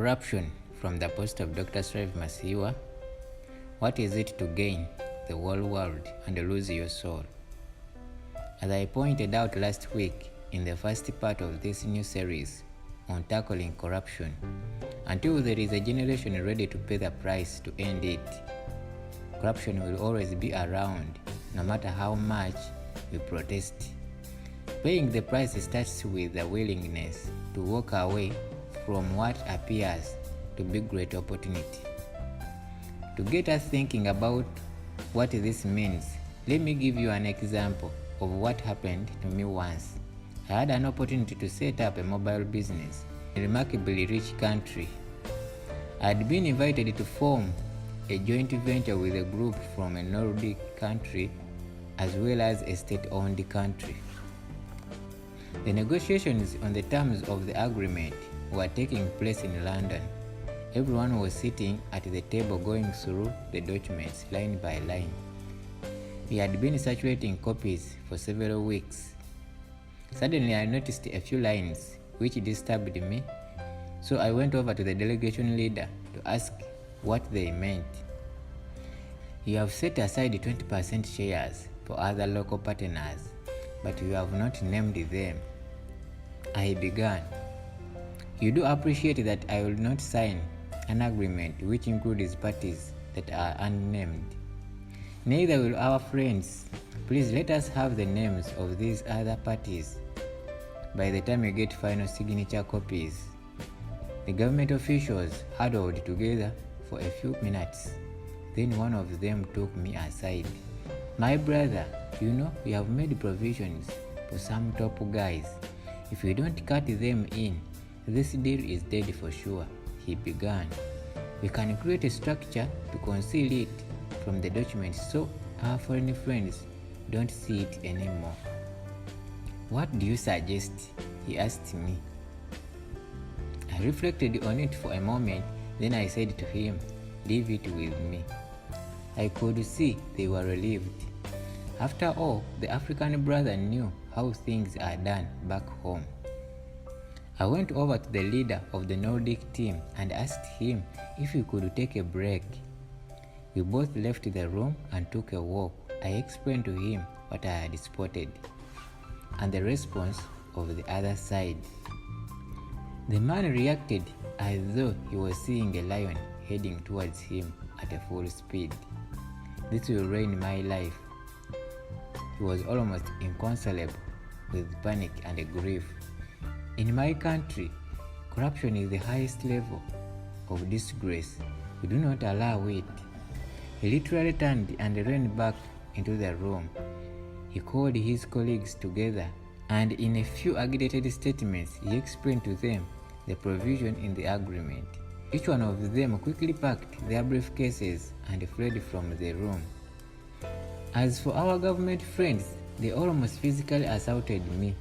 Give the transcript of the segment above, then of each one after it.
Corruption, from the post of Dr. Strive Masiwa. What is it to gain the whole world and lose your soul? As I pointed out last week in the first part of this new series on tackling corruption, until there is a generation ready to pay the price to end it, corruption will always be around, no matter how much we protest. Paying the price starts with the willingness to walk away from what appears to be great opportunity. To get us thinking about what this means, let me give you an example of what happened to me once. I had an opportunity to set up a mobile business in a remarkably rich country. I had been invited to form a joint venture with a group from a Nordic country as well as a state-owned country. The negotiations on the terms of the agreement were taking place in London. Everyone was sitting at the table going through the documents line by line. We had been circulating copies for several weeks. Suddenly I noticed a few lines which disturbed me, so I went over to the delegation leader to ask what they meant. "You have set aside 20% shares for other local partners, but you have not named them," I began. "You do appreciate that I will not sign an agreement which includes parties that are unnamed. Neither will our friends. Please let us have the names of these other parties by the time you get final signature copies." The government officials huddled together for a few minutes. Then one of them took me aside. "My brother, you know we have made provisions for some top guys. If you don't cut them in, this deal is dead for sure," he began. "We can create a structure to conceal it from the documents so our foreign friends don't see it anymore." "What do you suggest?" he asked me. I reflected on it for a moment, then I said to him, "Leave it with me." I could see they were relieved. After all, the African brother knew how things are done back home. I went over to the leader of the Nordic team and asked him if we could take a break. We both left the room and took a walk. I explained to him what I had spotted and the response of the other side. The man reacted as though he was seeing a lion heading towards him at a full speed. "This will ruin my life." He was almost inconsolable with panic and grief. "In my country, corruption is the highest level of disgrace. We do not allow it." He literally turned and ran back into the room. He called his colleagues together, and in a few agitated statements, he explained to them the provision in the agreement. Each one of them quickly packed their briefcases and fled from the room. As for our government friends, they almost physically assaulted me.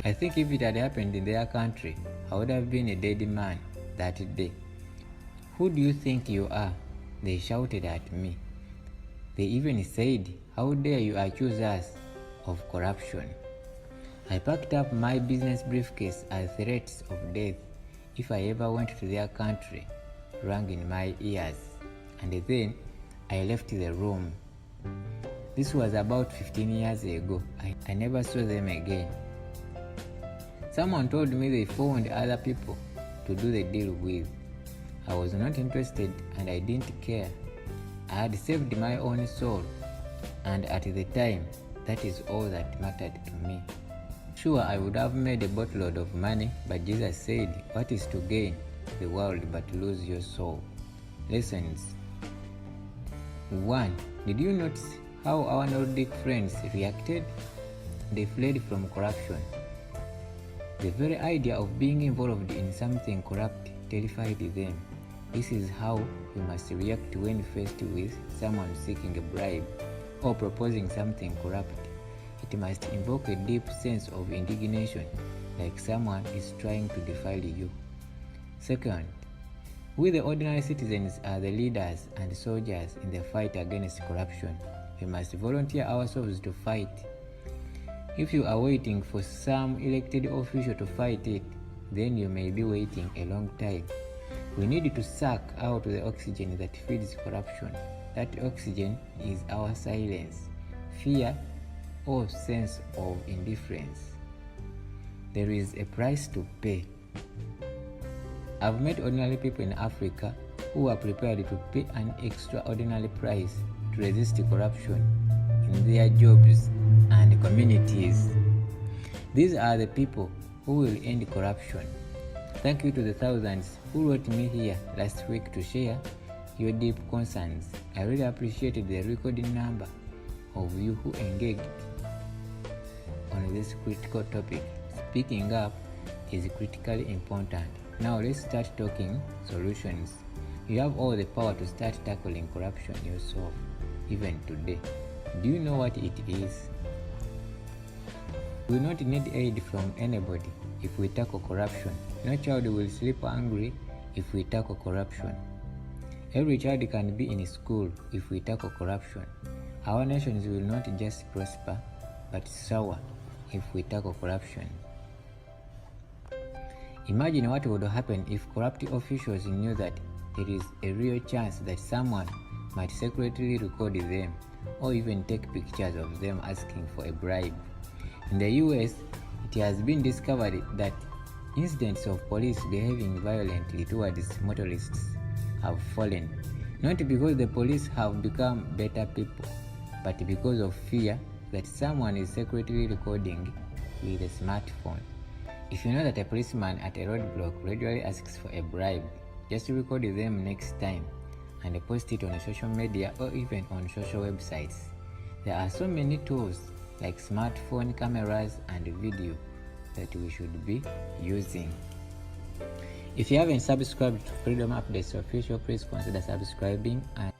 I think if it had happened in their country, I would have been a dead man that day. "Who do you think you are?" they shouted at me. They even said, "How dare you accuse us of corruption?" I packed up my business briefcase as threats of death if I ever went to their country rang in my ears, and then I left the room. This was about 15 years ago. I never saw them again. Someone told me they found other people to do the deal with. I was not interested and I didn't care. I had saved my own soul, and at the time, that is all that mattered to me. Sure, I would have made a boatload of money, but Jesus said, "What is to gain the world but lose your soul?" Lessons. 1. Did you notice how our Nordic friends reacted? They fled from corruption. The very idea of being involved in something corrupt terrified them. This is how you must react when faced with someone seeking a bribe or proposing something corrupt. It must invoke a deep sense of indignation, like someone is trying to defile you. 2. We the ordinary citizens are the leaders and soldiers in the fight against corruption. We must volunteer ourselves to fight. If you are waiting for some elected official to fight it, then you may be waiting a long time. We need to suck out the oxygen that feeds corruption. That oxygen is our silence, fear, or sense of indifference. There is a price to pay. I've met ordinary people in Africa who are prepared to pay an extraordinary price to resist corruption in their jobs and communities. These are the people who will end corruption. Thank you to the thousands who wrote me here last week to share your deep concerns. I really appreciated the record number of you who engaged on this critical topic. Speaking up is critically important. Now let's start talking solutions. You have all the power to start tackling corruption yourself, even today. Do you know what it is? We will not need aid from anybody if we tackle corruption. No child will sleep hungry if we tackle corruption. Every child can be in school if we tackle corruption. Our nations will not just prosper, but soar if we tackle corruption. Imagine what would happen if corrupt officials knew that there is a real chance that someone might secretly record them or even take pictures of them asking for a bribe. In the US, it has been discovered that incidents of police behaving violently towards motorists have fallen, not because the police have become better people, but because of fear that someone is secretly recording with a smartphone. If you know that a policeman at a roadblock regularly asks for a bribe, just record them next time and post it on social media or even on social websites. There are so many tools like smartphone cameras and video that we should be using. If you haven't subscribed to Freedom Updates Official, please consider subscribing and